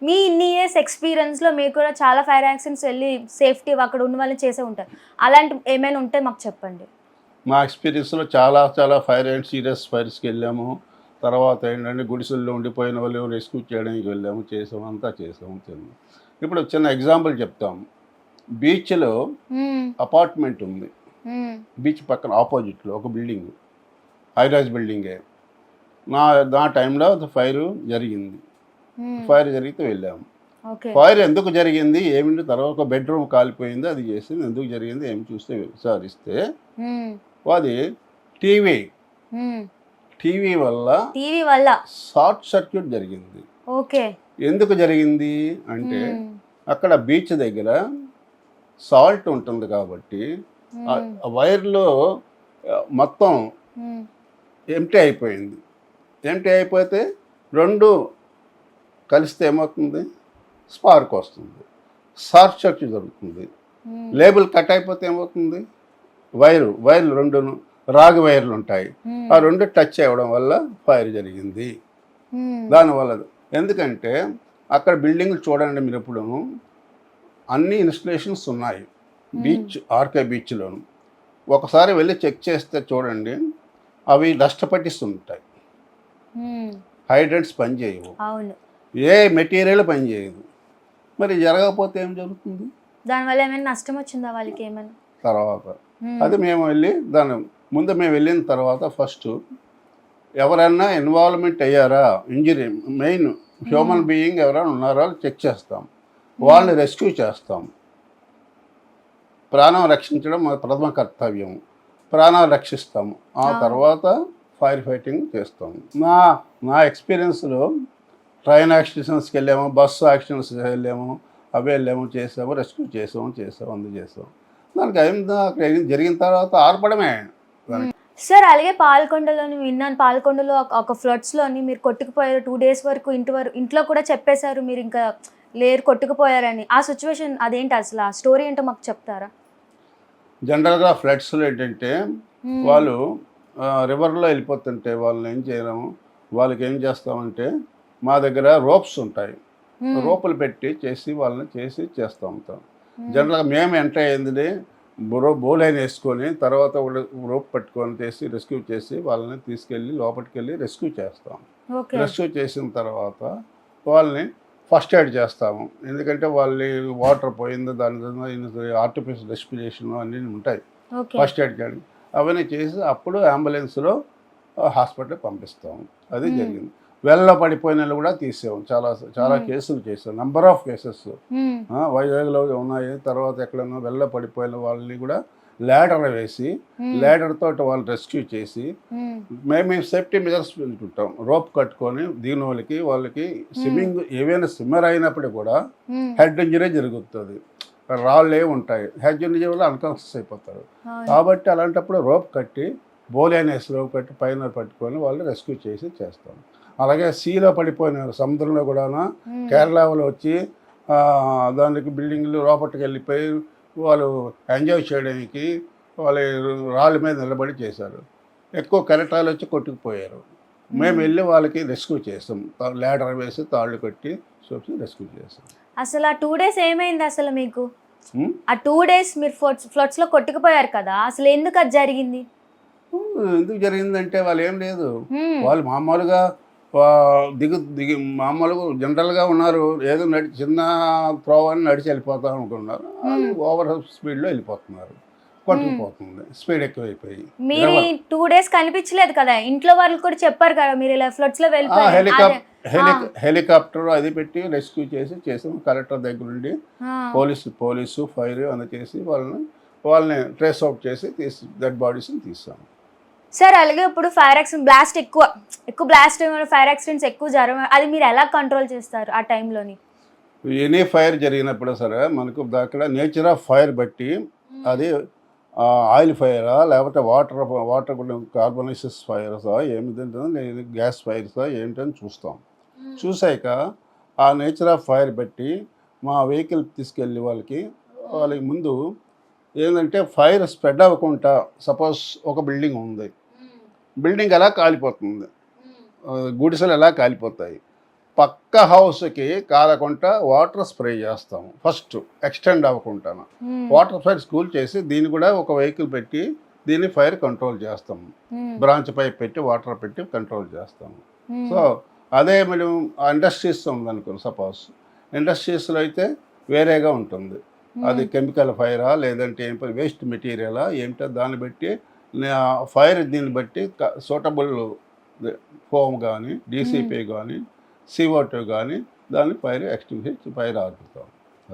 మీ ఇన్ని ఇయర్స్ ఎక్స్పీరియన్స్లో మీరు కూడా చాలా ఫైర్ యాక్సిడెంట్స్ వెళ్ళి సేఫ్టీ అక్కడ ఉన్న వాళ్ళని చేసే ఉంటారు. అలాంటి ఏమైనా ఉంటే మాకు చెప్పండి. మా ఎక్స్పీరియన్స్లో చాలా చాలా ఫైర్ అండ్ సీరియస్ ఫైర్స్కి వెళ్ళాము. తర్వాత ఏంటంటే గుడిసెల్లో ఉండిపోయిన వాళ్ళు రెస్క్యూ చేయడానికి వెళ్ళాము, చేసాము, అంతా చేసాము. ఇప్పుడు చిన్న ఎగ్జాంపుల్ చెప్తాము. బీచ్లో అపార్ట్మెంట్ ఉంది. బీచ్ పక్కన ఆపోజిట్లో ఒక బిల్డింగ్, హైరైజ్ బిల్డింగే. నా టైంలో ఫైర్ జరిగింది. ఫైర్ జరిగితే వెళ్ళాము. ఫైర్ ఎందుకు జరిగింది ఏమిటి, తర్వాత ఒక బెడ్రూమ్ కాలిపోయింది, అది చేసింది, ఎందుకు జరిగింది ఏమి చూస్తే విచారిస్తే అది టీవీ వల్ల షార్ట్ సర్క్యూట్ జరిగింది. ఎందుకు జరిగింది అంటే అక్కడ బీచ్ దగ్గర సాల్ట్ ఉంటుంది కాబట్టి వైర్లో మొత్తం ఎంటీ అయిపోయింది. ఎంటీ అయిపోతే రెండు కలిస్తే ఏమవుతుంది, స్పార్క్ వస్తుంది, షార్ట్ సర్క్యూట్ జరుగుతుంది. లేబుల్ కట్ అయిపోతే ఏమవుతుంది, వైర్లు రెండును రాగి వైర్లు ఉంటాయి, ఆ రెండు టచ్ అవ్వడం వల్ల ఫైర్ జరిగింది. దానివల్ల ఎందుకంటే అక్కడ బిల్డింగ్లు చూడండి మీరు ఎప్పుడు అన్ని ఇన్స్టలేషన్స్ ఉన్నాయి బీచ్, ఆర్కే బీచ్లోను. ఒకసారి వెళ్ళి చెక్ చేస్తే చూడండి అవి డస్ట్ పట్టిస్తుంటాయి, హైడ్రెంట్స్ పనిచేయవు, ఏ మెటీరియల్ పనిచేయదు. మరి జరగకపోతే ఏం జరుగుతుంది, దానివల్ల ఏమైనా నష్టం వచ్చిందా వాళ్ళకి ఏమైనా? తర్వాత అది మేము వెళ్ళి ముందు మేము వెళ్ళిన తర్వాత ఫస్ట్ ఎవరైనా ఇన్వాల్వ్మెంట్ అయ్యారా, ఇంజరీ మెయిన్ హ్యూమన్ బీయింగ్ ఎవరైనా ఉన్నారా చెక్ చేస్తాం, వాళ్ళని రెస్క్యూ చేస్తాం. ప్రాణం రక్షించడం మా ప్రథమ కర్తవ్యం, ప్రాణాలు రక్షిస్తాము. ఆ తర్వాత ఫైర్ ఫైటింగ్ చేస్తాము. నా ఎక్స్పీరియన్స్లో ట్రైన్ యాక్సిడెంట్స్కి వెళ్ళాము, బస్సు యాక్సిడెంట్స్కి వెళ్ళాము, అవి వెళ్ళాము, చేసాము, రెస్క్యూ చేసాము, చేసాము. దానికి అక్కడ జరిగిన తర్వాత ఆర్పడమే. సార్ అలాగే పాల్కొండలోని విన్నాను, పాల్కొండలో ఒక ఫ్లడ్స్లోని మీరు కొట్టుకుపోయారు, 2 days వరకు ఇంట్లో కూడా చెప్పేశారు మీరు ఇంకా లేరు, కొట్టుకుపోయారని. ఆ సిచ్యువేషన్ అదేంటి, అసలు ఆ స్టోరీ ఏంటో మాకు చెప్తారా? జనరల్గా ఫ్లడ్స్లో ఏంటంటే వాళ్ళు రివర్లో వెళ్ళిపోతుంటే వాళ్ళని ఏం చేయలేము, వాళ్ళకి ఏం చేస్తామంటే మా దగ్గర రోప్స్ ఉంటాయి, రోపులు పెట్టి వాళ్ళని చేస్తూ ఉంటాం. జనరల్గా మేము ఎంటర్ అయ్యింది బోలైన్ వేసుకొని తర్వాత రోప్ పట్టుకొని రెస్క్యూ చేసి వాళ్ళని తీసుకెళ్ళి లోపలికి వెళ్ళి రెస్క్యూ చేస్తాం. రెస్క్యూ చేసిన తర్వాత వాళ్ళని ఫస్ట్ ఎయిడ్ చేస్తాము. ఎందుకంటే వాళ్ళు వాటర్ పోయిందో దాని ఆర్టిఫిషియల్ రెస్పిరేషన్ అన్నీ ఉంటాయి, ఫస్ట్ ఎయిడ్ చేయడం అవన్నీ చేసి అప్పుడు అంబులెన్స్లో హాస్పిటల్కి పంపిస్తాము. అది జరిగింది. వెళ్ళ పడిపోయిన వాళ్ళు కూడా తీసాము, చాలా కేసులు చేసాం, నెంబర్ ఆఫ్ కేసెస్ వైజాగ్లో ఉన్నాయి. తర్వాత ఎక్కడన్నా వెళ్ళ పడిపోయిన వాళ్ళని కూడా ల్యాడర్ వేసి ల్యాడర్ తోటి వాళ్ళు రెస్క్యూ చేసి మేము సేఫ్టీ మెజర్స్ పెట్టుకుంటాం. రోప్ కట్టుకొని దిగిన వాళ్ళకి స్విమ్మింగ్ ఏవైనా స్విమ్మర్ అయినప్పటికీ కూడా హెడ్ ఇంజరీ జరుగుతుంది, రాళ్ళే ఉంటాయి, హెడ్ ఇంజరీ వల్ల అన్కాన్షియస్ అయిపోతారు. కాబట్టి అలాంటప్పుడు రోప్ కట్టి బోలేనేసి రోప్ కట్టి పైన పట్టుకొని వాళ్ళు రెస్క్యూ చేస్తాం. అలాగే సీలో పడిపోయిన సముద్రంలో కూడా కేరళలో వచ్చి దానికి బిల్డింగ్లు లోపలికి వెళ్ళిపోయి వాళ్ళు ఎంజాయ్ చేయడానికి వాళ్ళు రాళ్ళ మీద నిలబడి చేశారు. ఎక్కువ కెరటాలు వచ్చి కొట్టుకుపోయారు. మేము వెళ్ళి వాళ్ళకి రెస్క్యూ చేస్తాం, ల్యాడర్ వేసి తాళ్ళు కట్టి రెస్క్యూ చేస్తాం. అసలు ఆ 2 days ఏమైంది అసలు మీకు? ఆ 2 days మీరు ఫ్లడ్స్లో కొట్టుకుపోయారు కదా, అసలు ఎందుకు అది జరిగింది? ఎందుకు జరిగిందంటే వాళ్ళు ఏం లేదు, వాళ్ళు మామూలుగా దిగి మామూలుగా జనరల్గా ఉన్నారు, ఏదో చిన్న త్రోవని నడిచి వెళ్ళిపోతాం అనుకున్నారు, ఓవర్ స్పీడ్లో వెళ్ళిపోతున్నారు, కొట్టుకుపోతుంది, స్పీడ్ ఎక్కువైపోయి. మీరు 2 days కనిపించలేదు కదా, ఇంట్లో వాళ్ళు కూడా చెప్పారు కదా మీరు ఇలా ఫ్లడ్స్లో వెళ్ళిపోయారు. హెలికాప్టర్ అది పెట్టి రెస్క్యూ చేసాం. కలెక్టర్ దగ్గర నుండి పోలీసు ఫైర్ అని చేసి వాళ్ళని ట్రేస్ అవుట్ చేసి డెడ్ బాడీస్ని తీసాం. సార్ అలాగే ఇప్పుడు ఫైర్ యాక్సిడెంట్ బ్లాస్ట్ ఎక్కువ బ్లాస్ట్ ఫైర్ యాక్సిడెంట్స్ ఎక్కువ జరగడం, అది మీరు ఎలా కంట్రోల్ చేస్తారు ఆ టైంలోని? ఎనీ ఫైర్ జరిగినప్పుడు సరే మనకు అక్కడ నేచర్ ఆఫ్ ఫైర్ బట్టి అది ఆయిల్ ఫైరా లేకపోతే వాటర్ కార్బనైసిస్ ఫైర్సా ఏమిటంటే గ్యాస్ ఫైర్సా ఏంటని చూస్తాం. చూసాక ఆ నేచర్ ఆఫ్ ఫైర్ బట్టి మా వెహికల్ తీసుకెళ్ళి వాళ్ళకి ముందు ఏంటంటే ఫైర్ స్ప్రెడ్ అవ్వకుండా, సపోజ్ ఒక బిల్డింగ్ ఉంది, బిల్డింగ్ ఎలా కాలిపోతుంది, గుడిసెలు ఎలా కాలిపోతాయి, పక్క హౌస్కి కాలకుండా వాటర్ స్ప్రే చేస్తాము ఫస్ట్ ఎక్స్టెండ్ అవ్వకుండా వాటర్ ఫైర్ స్కూల్ చేసి దీన్ని కూడా ఒక వెహికల్ పెట్టి దీన్ని ఫైర్ కంట్రోల్ చేస్తాము బ్రాంచ్ పైప్ పెట్టి వాటర్ పెట్టి కంట్రోల్ చేస్తాము సో అదే మనం ఇండస్ట్రీస్ ఉందనుకోండి సపోజ్ ఇండస్ట్రీస్లో అయితే వేరేగా ఉంటుంది అది కెమికల్ ఫైరా లేదంటే ఏం వేస్ట్ మెటీరియలా ఏమిటో దాన్ని బట్టి ఫైర్ దీన్ని బట్టి సూటబుల్ ఫోమ్ కానీ డీసీపీ కానీ CO2 కానీ దాన్ని ఫైర్ ఎక్స్టింగ్విష్ ఫైర్ ఆపుతాం.